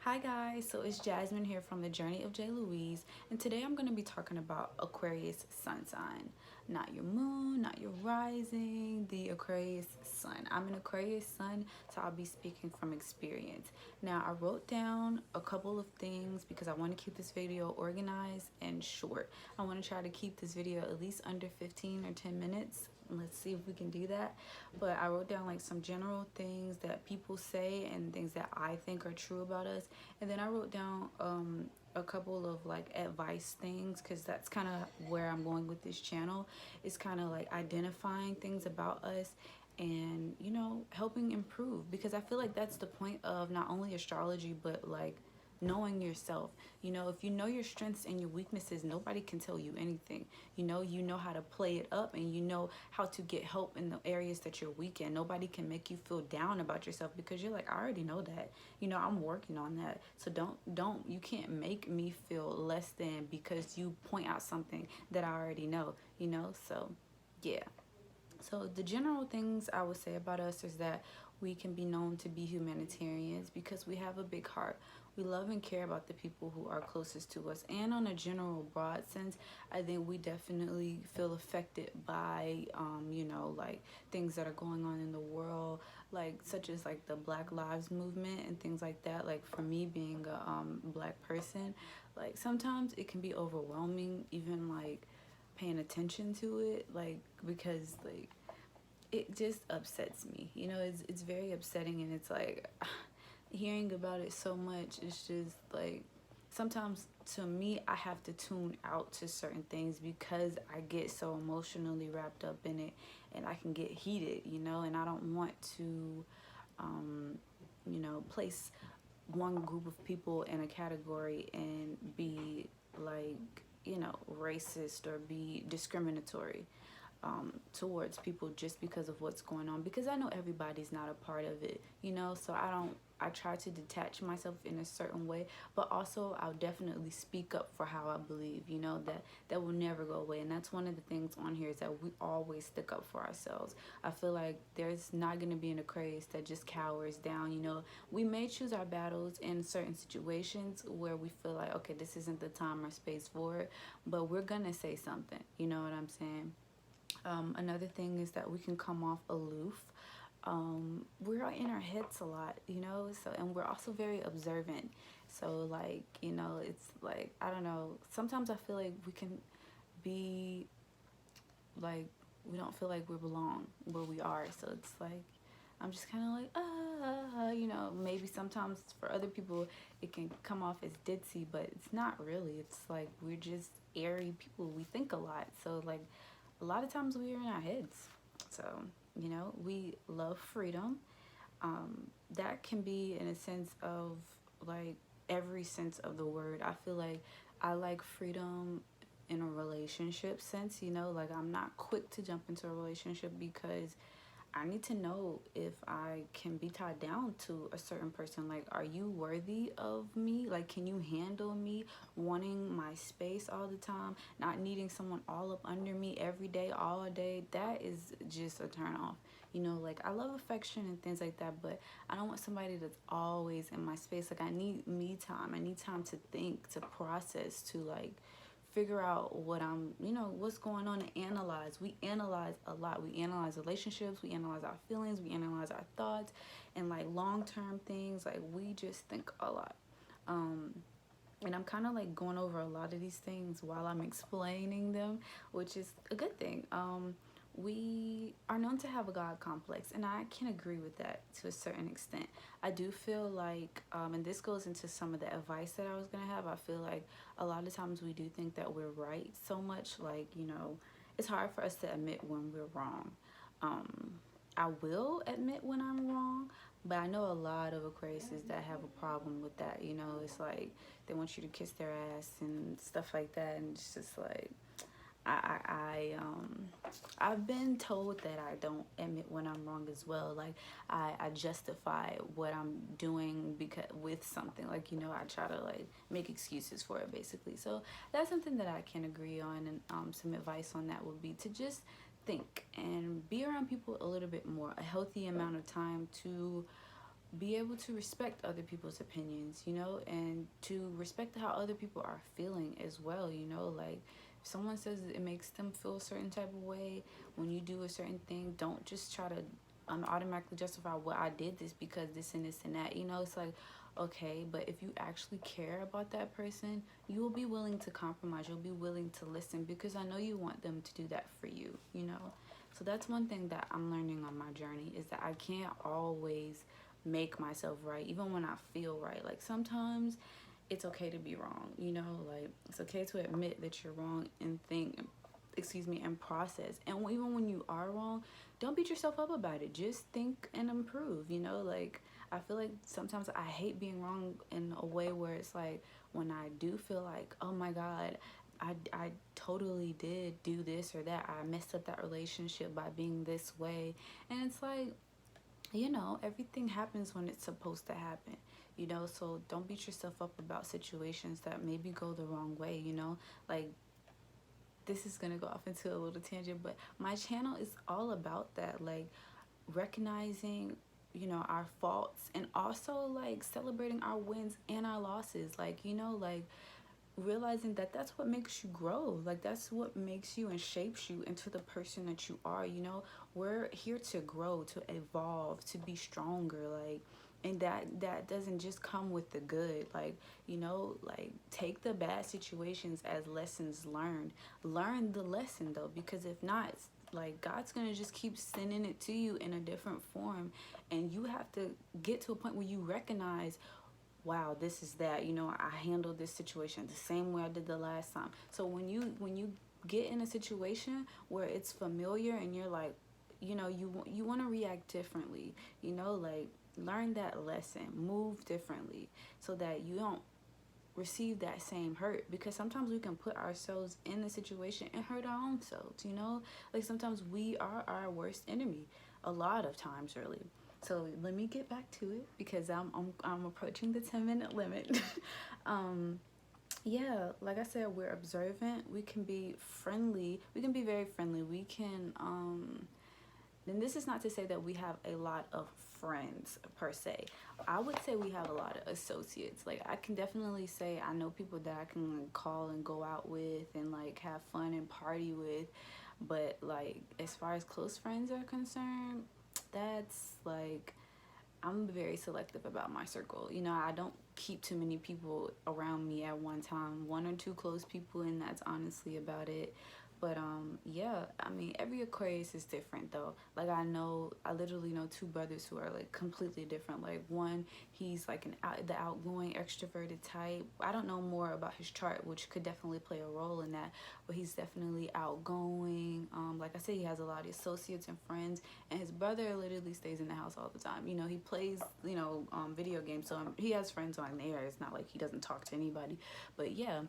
Hi guys, so it's Jasmine here from the Journey of J. Louise, and today I'm going to be talking about Aquarius sun sign. Not your moon, not your rising, the Aquarius sun. I'm an Aquarius sun, so I'll be speaking from experience. Now, I wrote down a couple of things because I want to keep this video organized and short. I want to try to keep this video at least under 15 or 10 minutes. Let's see if we can do that. But I wrote down like some general things that people say and things that I think are true about us, and then I wrote down a couple of like advice things, because that's kind of where I'm going with this channel. It's kind of like identifying things about us and, you know, helping improve, because I feel like that's the point of not only astrology but like knowing yourself. You know, if you know your strengths and your weaknesses, nobody can tell you anything. You know how to play it up, and you know how to get help in the areas that you're weak in. Nobody can make you feel down about yourself, because you're like, I already know that. You know, I'm working on that. So you can't make me feel less than because you point out something that I already know, you know? So yeah. So the general things I would say about us is that we can be known to be humanitarians because we have a big heart. We love and care about the people who are closest to us. And on a general broad sense, I think we definitely feel affected by, you know, like things that are going on in the world, like such as like the Black Lives Movement and things like that. Like for me being a Black person, like sometimes it can be overwhelming, even like paying attention to it, like because like it just upsets me, you know. It's very upsetting, and it's like hearing about it so much, it's just like sometimes to me I have to tune out to certain things because I get so emotionally wrapped up in it, and I can get heated, you know. And I don't want to you know, place one group of people in a category and be like, you know, racist or be discriminatory towards people just because of what's going on, because I know everybody's not a part of it, you know. So I try to detach myself in a certain way, but also I'll definitely speak up for how I believe, you know. That will never go away, and that's one of the things on here, is that we always stick up for ourselves. I feel like there's not going to be an Aquarius that just cowers down, you know. We may choose our battles in certain situations where we feel like, okay, this isn't the time or space for it, but we're gonna say something, you know what I'm saying. Another thing is that we can come off aloof. We're in our heads a lot, you know, so, and we're also very observant. So like, you know, it's like, I don't know, sometimes I feel like we can be like, we don't feel like we belong where we are. So it's like, I'm just kind of like, you know, maybe sometimes for other people it can come off as ditzy, but it's not really. It's like we're just airy people. We think a lot. So like a lot of times we're in our heads. So, you know, we love freedom. That can be in a sense of like every sense of the word. I feel like I like freedom in a relationship sense, you know, like I'm not quick to jump into a relationship because I need to know if I can be tied down to a certain person. Like, are you worthy of me? Like, can you handle me wanting my space all the time, not needing someone all up under me every day, all day? That is just a turn off. You know, like I love affection and things like that, but I don't want somebody that's always in my space. Like I need me time. I need time to think, to process, to like figure out what I'm, you know, what's going on, and analyze. We analyze a lot. We analyze relationships, we analyze our feelings, we analyze our thoughts, and like long-term things. Like we just think a lot. Um, and I'm kind of like going over a lot of these things while I'm explaining them, which is a good thing. We are known to have a God complex, and I can agree with that to a certain extent. I do feel like, and this goes into some of the advice that I was going to have, I feel like a lot of times we do think that we're right so much, like, you know, it's hard for us to admit when we're wrong. Um, I will admit when I'm wrong, but I know a lot of Aquariuses that have a problem with that, you know. It's like they want you to kiss their ass and stuff like that, and it's just like, I've been told that I don't admit when I'm wrong as well. Like I justify what I'm doing because with something, like, you know, I try to like make excuses for it basically. So that's something that I can agree on, and some advice on that would be to just think and be around people a little bit more, a healthy amount of time to be able to respect other people's opinions, you know, and to respect how other people are feeling as well, you know. Like, if someone says it makes them feel a certain type of way when you do a certain thing, don't just try to automatically justify, well, I did this because this and this and that, you know. It's like, okay, but if you actually care about that person, you will be willing to compromise, you'll be willing to listen, because I know you want them to do that for you, you know. So that's one thing that I'm learning on my journey, is that I can't always make myself right, even when I feel right. Like, sometimes it's okay to be wrong, you know. Like, it's okay to admit that you're wrong and think, excuse me, and process. And even when you are wrong, don't beat yourself up about it, just think and improve, you know. Like, I feel like sometimes I hate being wrong in a way where it's like, when I do feel like, oh my god, I totally did do this or that, I messed up that relationship by being this way. And it's like, you know, everything happens when it's supposed to happen, you know. So don't beat yourself up about situations that maybe go the wrong way, you know. Like, this is gonna go off into a little tangent, but my channel is all about that, like, recognizing, you know, our faults, and also like celebrating our wins and our losses, like, you know, like realizing that that's what makes you grow, like that's what makes you and shapes you into the person that you are, you know. We're here to grow, to evolve, to be stronger, like, and that doesn't just come with the good, like, you know. Like, take the bad situations as lessons learned, learn the lesson though, because if not, like, God's gonna just keep sending it to you in a different form, and you have to get to a point where you recognize, wow, this is that, you know, I handled this situation the same way I did the last time. So when you get in a situation where it's familiar and you're like, you know, you want to react differently, you know, like, learn that lesson, move differently, so that you don't receive that same hurt, because sometimes we can put ourselves in the situation and hurt our own selves, you know. Like, sometimes we are our worst enemy, a lot of times, really. So let me get back to it, because I'm approaching the 10-minute limit. Yeah, like I said, we're observant, we can be friendly, we can be very friendly, we can and this is not to say that we have a lot of friends per se. I would say we have a lot of associates. Like, I can definitely say I know people that I can call and go out with and like have fun and party with, but like, as far as close friends are concerned, that's like, I'm very selective about my circle. You know, I don't keep too many people around me at one time. One or two close people, and that's honestly about it. But yeah, I mean, every Aquarius is different though. Like, I literally know two brothers who are like completely different. Like, one, he's like the outgoing extroverted type. I don't know more about his chart, which could definitely play a role in that, but he's definitely outgoing. Like I said, he has a lot of associates and friends, and his brother literally stays in the house all the time. You know, he plays, you know, video games, so he has friends on there. It's not like he doesn't talk to anybody, but yeah,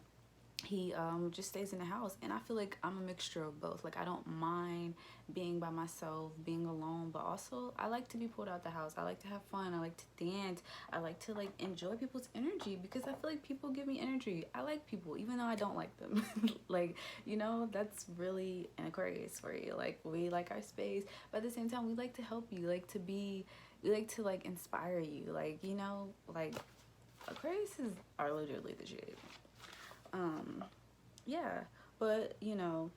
he just stays in the house. And I feel like I'm a mixture of both. Like, I don't mind being by myself, being alone, but also I like to be pulled out the house. I like to have fun, I like to dance, I like to like enjoy people's energy, because I feel like people give me energy. I like people even though I don't like them. Like, you know, that's really an Aquarius for you. Like, we like our space, but at the same time we like to help you, like to be, we like to like inspire you, like, you know, like, Aquariuses are literally the shit. Yeah, but you know,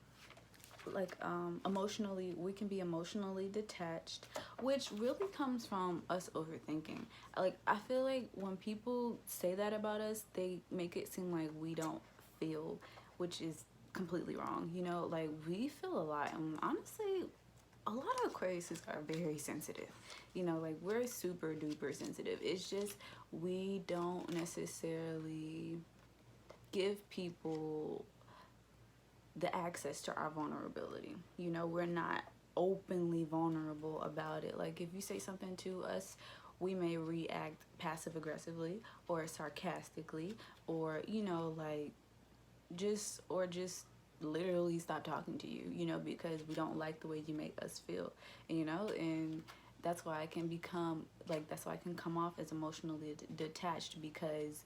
like, emotionally, we can be emotionally detached, which really comes from us overthinking. Like, I feel like when people say that about us, they make it seem like we don't feel, which is completely wrong, you know. Like, we feel a lot, and honestly, a lot of Aquariuses are very sensitive, you know. Like, we're super duper sensitive. It's just we don't necessarily give people the access to our vulnerability. You know, we're not openly vulnerable about it. Like, if you say something to us, we may react passive aggressively or sarcastically, or, you know, like, just literally stop talking to you, you know, because we don't like the way you make us feel, you know. And that's why I can become like, that's why I can come off as emotionally detached, because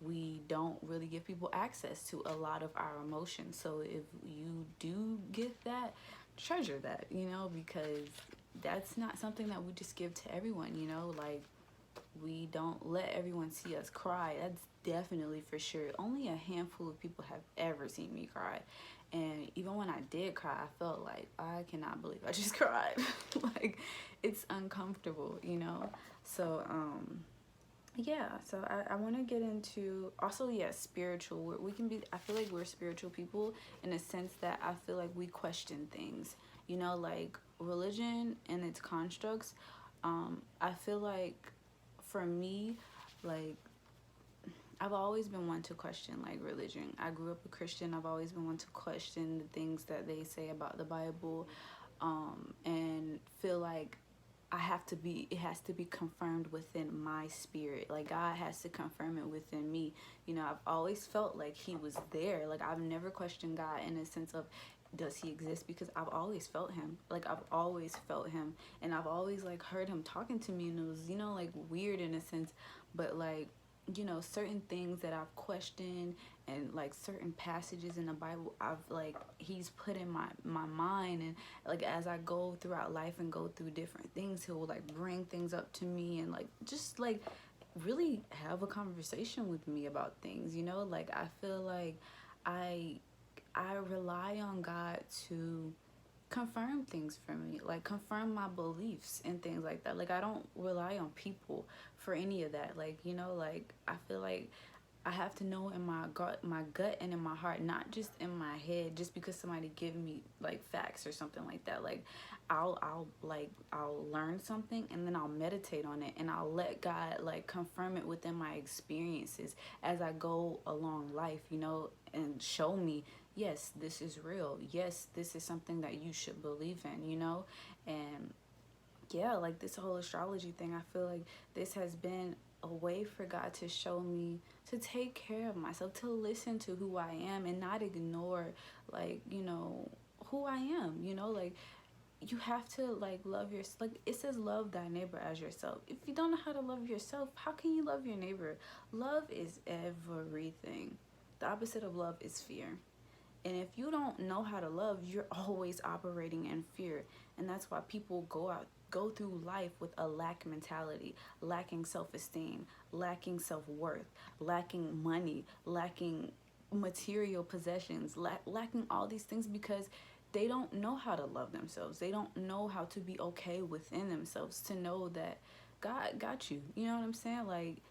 we don't really give people access to a lot of our emotions. So if you do get that, treasure that, you know, because that's not something that we just give to everyone, you know. Like, We don't let everyone see us cry. That's definitely for sure. Only a handful of people have ever seen me cry. And even when I did cry, I felt like, I cannot believe I just cried. Like, it's uncomfortable, you know? So, yeah, so I want to get into also, yeah, spiritual. We can be, I feel like we're spiritual people in a sense that I feel like we question things, you know, like religion and its constructs. I feel like for me, like, I've always been one to question like religion. I grew up a Christian. I've always been one to question the things that they say about the Bible, and feel like it has to be confirmed within my spirit. Like God has to confirm it within me. You know, I've always felt like he was there. Like I've never questioned God in a sense of, does he exist? Because I've always felt him. Like I've always felt him, and I've always like heard him talking to me, and it was, you know, like weird in a sense, but like, you know, certain things that I've questioned, and like certain passages in the Bible I've like he's put in my mind, and like as I go throughout life and go through different things, he'll like bring things up to me, and like just like really have a conversation with me about things, you know? Like I feel like I I rely on God to confirm things for me, like confirm my beliefs and things like that. Like I don't rely on people for any of that. Like, you know, like I feel like I have to know in my gut and in my heart, not just in my head, just because somebody give me like facts or something like that. Like I'll learn something, and then I'll meditate on it, and I'll let God like confirm it within my experiences as I go along life, you know, and show me, yes, this is real. Yes, this is something that you should believe in, you know? And yeah, like this whole astrology thing, I feel like this has been a way for God to show me to take care of myself, to listen to who I am and not ignore, like, you know, who I am, you know? Like, you have to like love your, like it says love thy neighbor as yourself. If you don't know how to love yourself, how can you love your neighbor? Love is everything. The opposite of love is fear. And if you don't know how to love, you're always operating in fear. And that's why people go through life with a lack mentality, lacking self-esteem, lacking self-worth, lacking money, lacking material possessions, lacking all these things, because they don't know how to love themselves. They don't know how to be okay within themselves, to know that God got you. You know what I'm saying? Like,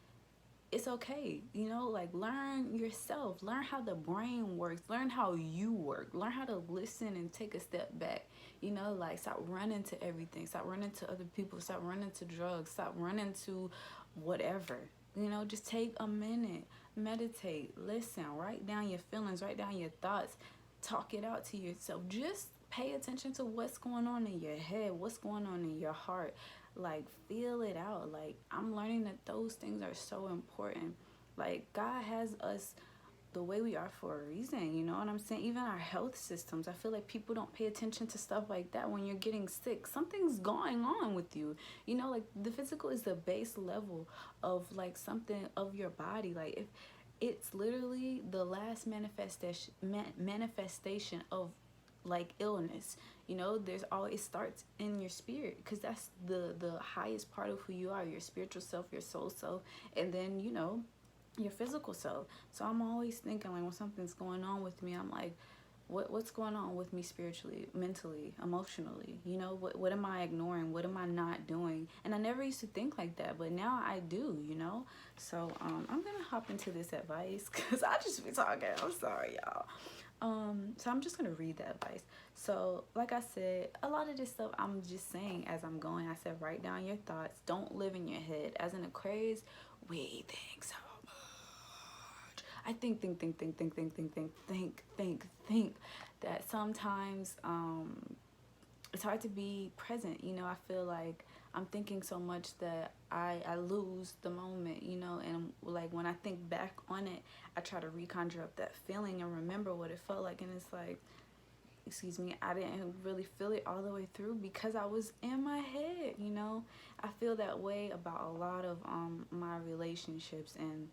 it's okay, you know, like learn yourself, learn how the brain works, learn how you work, learn how to listen and take a step back, you know, like stop running to everything, stop running to other people, stop running to drugs, stop running to whatever, you know, just take a minute, meditate, listen, write down your feelings, write down your thoughts, talk it out to yourself. Just pay attention to what's going on in your head, what's going on in your heart. Like, feel it out. Like, I'm learning that those things are so important. Like, God has us the way we are for a reason, you know what I'm saying? Even our health systems, I feel like people don't pay attention to stuff like that. When you're getting sick, something's going on with you, you know? Like, the physical is the base level of like something of your body. Like, if it's literally the last manifestation of like illness, you know, there's always, it starts in your spirit, because that's the highest part of who you are, your spiritual self, your soul self, and then, you know, your physical self. So I'm always thinking, like, when something's going on with me, I'm like, what's going on with me spiritually, mentally, emotionally? You know, what am I ignoring? What am I not doing? And I never used to think like that, but now I do, you know? So I'm gonna hop into this advice, because I just be talking. I'm sorry, y'all. So I'm just gonna read the advice. So, like I said, a lot of this stuff I'm just saying as I'm going. I said, write down your thoughts. Don't live in your head. As an Aquarius, we think so much. I think. That sometimes it's hard to be present. You know, I feel like I'm thinking so much that I lose the moment, you know, and like when I think back on it, I try to reconjure up that feeling and remember what it felt like, and it's like, excuse me, I didn't really feel it all the way through because I was in my head, you know. I feel that way about a lot of my relationships, and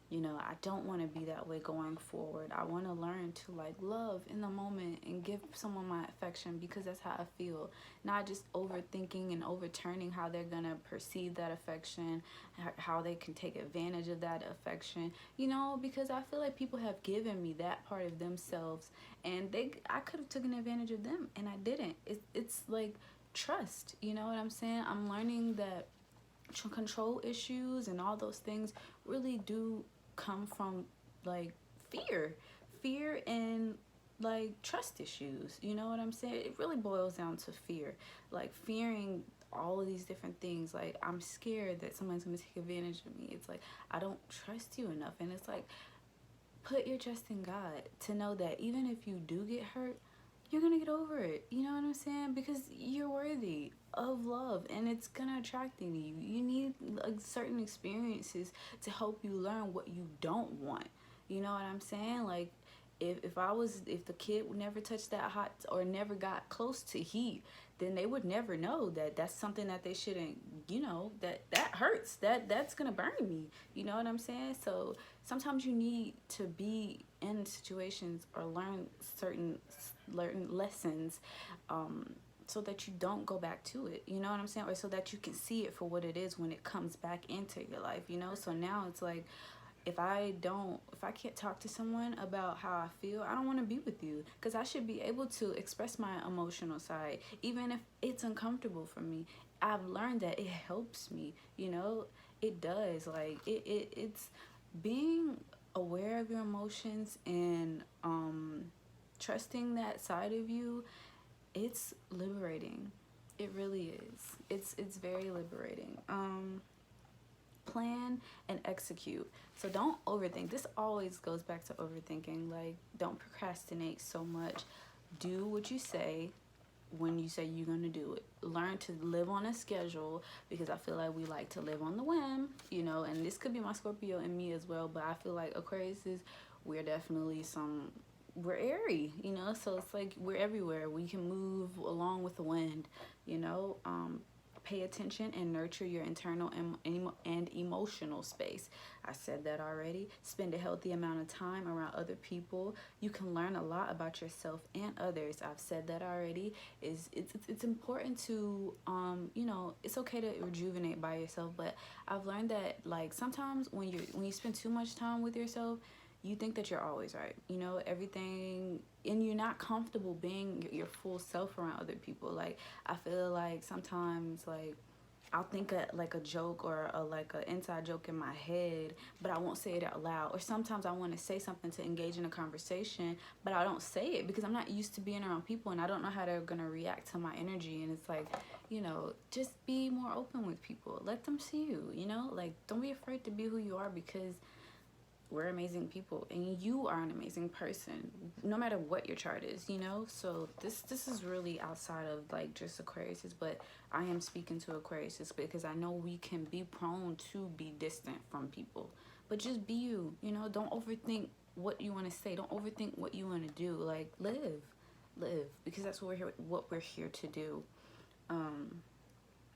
You know, I don't want to be that way going forward. I want to learn to like love in the moment and give someone my affection because that's how I feel. Not just overthinking and overturning how they're going to perceive that affection, how they can take advantage of that affection, you know, because I feel like people have given me that part of themselves and I could have taken advantage of them and I didn't. It's like trust, you know what I'm saying? I'm learning that control issues and all those things really do come from like fear and like trust issues, you know what I'm saying? It really boils down to fear, like fearing all of these different things. Like I'm scared that someone's going to take advantage of me. It's like I don't trust you enough. And it's like, put your trust in God to know that even if you do get hurt, you're gonna get over it. You know what I'm saying? Because you're worthy of love and it's gonna attract to you. You need like certain experiences to help you learn what you don't want. You know what I'm saying? Like if the kid would never touch that hot or never got close to heat, then they would never know that that's something that they shouldn't, you know, that hurts, that's gonna burn me. You know what I'm saying? So sometimes you need to be in situations or learn lessons, so that you don't go back to it, you know what I'm saying? Or so that you can see it for what it is when it comes back into your life, you know? So now it's like, if I can't talk to someone about how I feel, I don't want to be with you, because I should be able to express my emotional side even if it's uncomfortable for me. I've learned that it helps me, you know, it does. Like it's being aware of your emotions and trusting that side of you. It's liberating. It really is. It's very liberating. Plan and execute. So don't overthink. This always goes back to overthinking. Like, don't procrastinate so much. Do what you say when you say you're going to do it. Learn to live on a schedule, because I feel like we like to live on the whim, you know, and this could be my Scorpio and me as well, but I feel like Aquarius is, we're airy, you know, so it's like we're everywhere. We can move along with the wind, you know. Pay attention and nurture your internal and emotional space. I said that already. Spend a healthy amount of time around other people. You can learn a lot about yourself and others. I've said that already. It's important to you know, it's okay to rejuvenate by yourself, but I've learned that like sometimes when you spend too much time with yourself, you think that you're always right, you know, everything, and you're not comfortable being your full self around other people. Like I feel like sometimes like I'll think like a joke or like an inside joke in my head, but I won't say it out loud. Or sometimes I want to say something to engage in a conversation, but I don't say it because I'm not used to being around people and I don't know how they're gonna react to my energy. And it's like, you know, just be more open with people. Let them see you, you know, like don't be afraid to be who you are, because we're amazing people and you are an amazing person no matter what your chart is, you know. So this is really outside of like just Aquariuses, but I am speaking to Aquariuses because I know we can be prone to be distant from people, but just be you, you know. Don't overthink what you want to say, don't overthink what you want to do. Like live, because that's what we're here to do.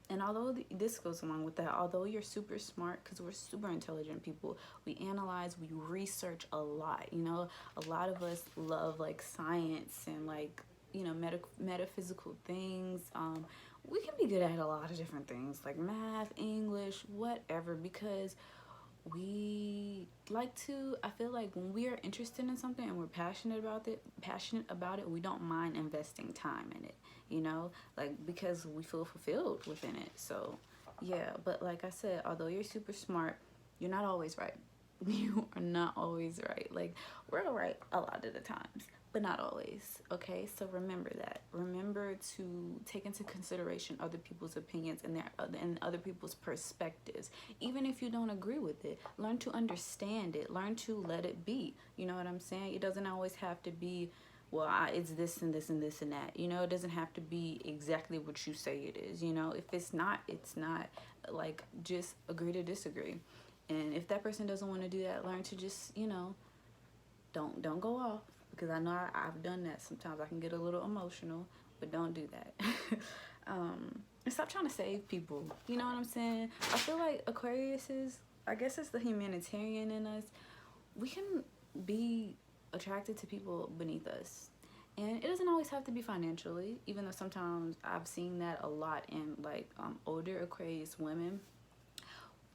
And although this goes along with that, although you're super smart, because we're super intelligent people, we analyze, we research a lot, you know. A lot of us love like science and like, you know, metaphysical things. We can be good at a lot of different things like math, English, whatever, because we like to, I feel like when we are interested in something and we're passionate about it, we don't mind investing time in it, you know, like because we feel fulfilled within it. So yeah, but like I said, although you're super smart, you're not always right. You are not always right. Like we're right a lot of the times, but not always. Okay, so remember that. Remember to take into consideration other people's opinions and other people's perspectives, even if you don't agree with it. Learn to understand it. Learn to let it be. You know what I'm saying? It doesn't always have to be, well, it's this and this and this and that. You know, it doesn't have to be exactly what you say it is. You know, if it's not, it's not. Like just agree to disagree. And if that person doesn't want to do that, learn to just, you know, don't go off, because I know I've done that. Sometimes I can get a little emotional, but don't do that. And stop trying to save people. You know what I'm saying? I feel like Aquariuses, I guess it's the humanitarian in us. We can be attracted to people beneath us. And it doesn't always have to be financially, even though sometimes I've seen that a lot in like older Aquarius women.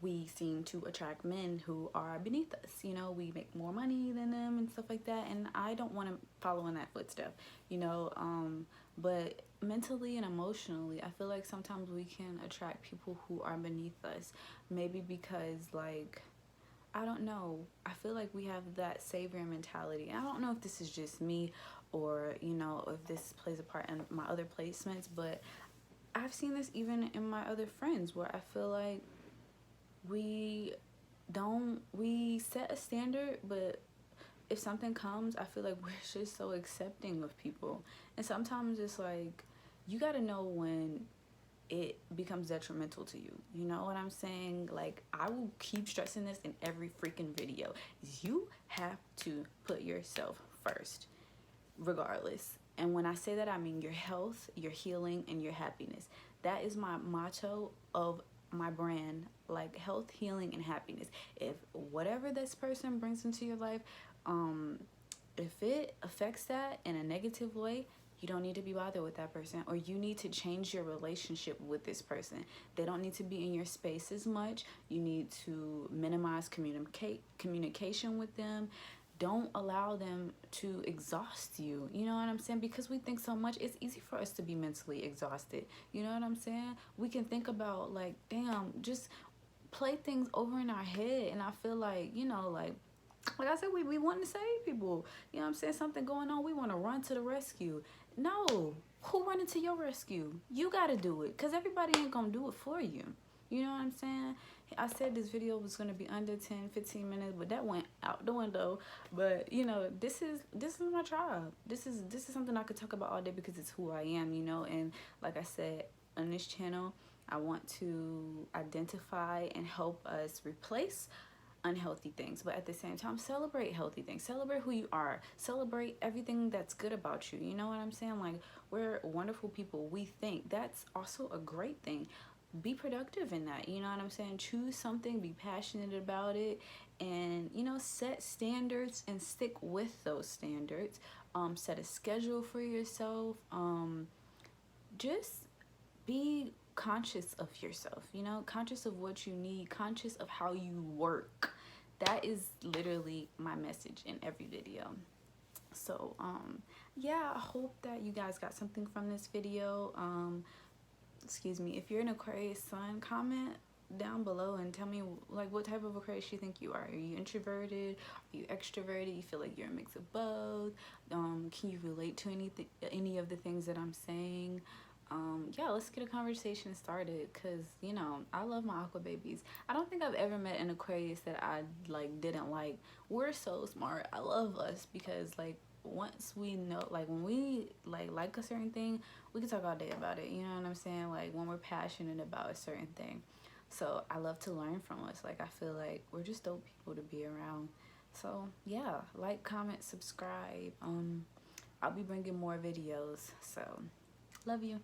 We seem to attract men who are beneath us. You know, we make more money than them and stuff like that. And I don't want to follow in that footstep, you know. But mentally and emotionally, I feel like sometimes we can attract people who are beneath us. Maybe because, like, I don't know. I feel like we have that savior mentality. And I don't know if this is just me or, you know, if this plays a part in my other placements, but I've seen this even in my other friends where I feel like we we set a standard, but if something comes, I feel like we're just so accepting of people. And sometimes it's like you got to know when it becomes detrimental to you. You know what I'm saying? Like, I will keep stressing this in every freaking video. You have to put yourself first, regardless. And when I say that, I mean your health, your healing, and your happiness. That is my motto of my brand, like health, healing, and happiness. If whatever this person brings into your life, if it affects that in a negative way, you don't need to be bothered with that person, or you need to change your relationship with this person. They don't need to be in your space as much. You need to minimize communication with them. Don't allow them to exhaust you. You know what I'm saying? Because we think so much, it's easy for us to be mentally exhausted. You know what I'm saying? We can think about, like, damn, just play things over in our head. And I feel like, you know, like I said, we want to save people. You know what I'm saying? Something going on, we want to run to the rescue. No. Who running to your rescue? You got to do it, because everybody ain't going to do it for you. You know what I'm saying? I said this video was going to be under 10-15 minutes, but that went out the window. But, you know, this is my tribe. This is something I could talk about all day because it's who I am, you know. And like I said, on this channel, I want to identify and help us replace unhealthy things, but at the same time celebrate healthy things. Celebrate who you are. Celebrate everything that's good about you. You know what I'm saying? Like, we're wonderful people. We think that's also a great thing. Be productive in that. You know what I'm saying? Choose something, be passionate about it, and, you know, set standards and stick with those standards. Set a schedule for yourself. Just be conscious of yourself, you know, conscious of what you need, conscious of how you work. That is literally my message in every video. So yeah, I hope that you guys got something from this video. Excuse me, if you're an Aquarius sun, comment down below and tell me, like, what type of Aquarius you think you are. Are you introverted? Are you extroverted? You feel like you're a mix of both? Can you relate to any of the things that I'm saying? Yeah, let's get a conversation started, because, you know, I love my aqua babies. I don't think I've ever met an Aquarius that I, like, didn't like. We're so smart. I love us because, like, once we know, like, when we like a certain thing, we can talk all day about it. You know what I'm saying? Like, when we're passionate about a certain thing. So I love to learn from us. Like, I feel like we're just dope people to be around. So yeah, like, comment, subscribe. I'll be bringing more videos. So love you.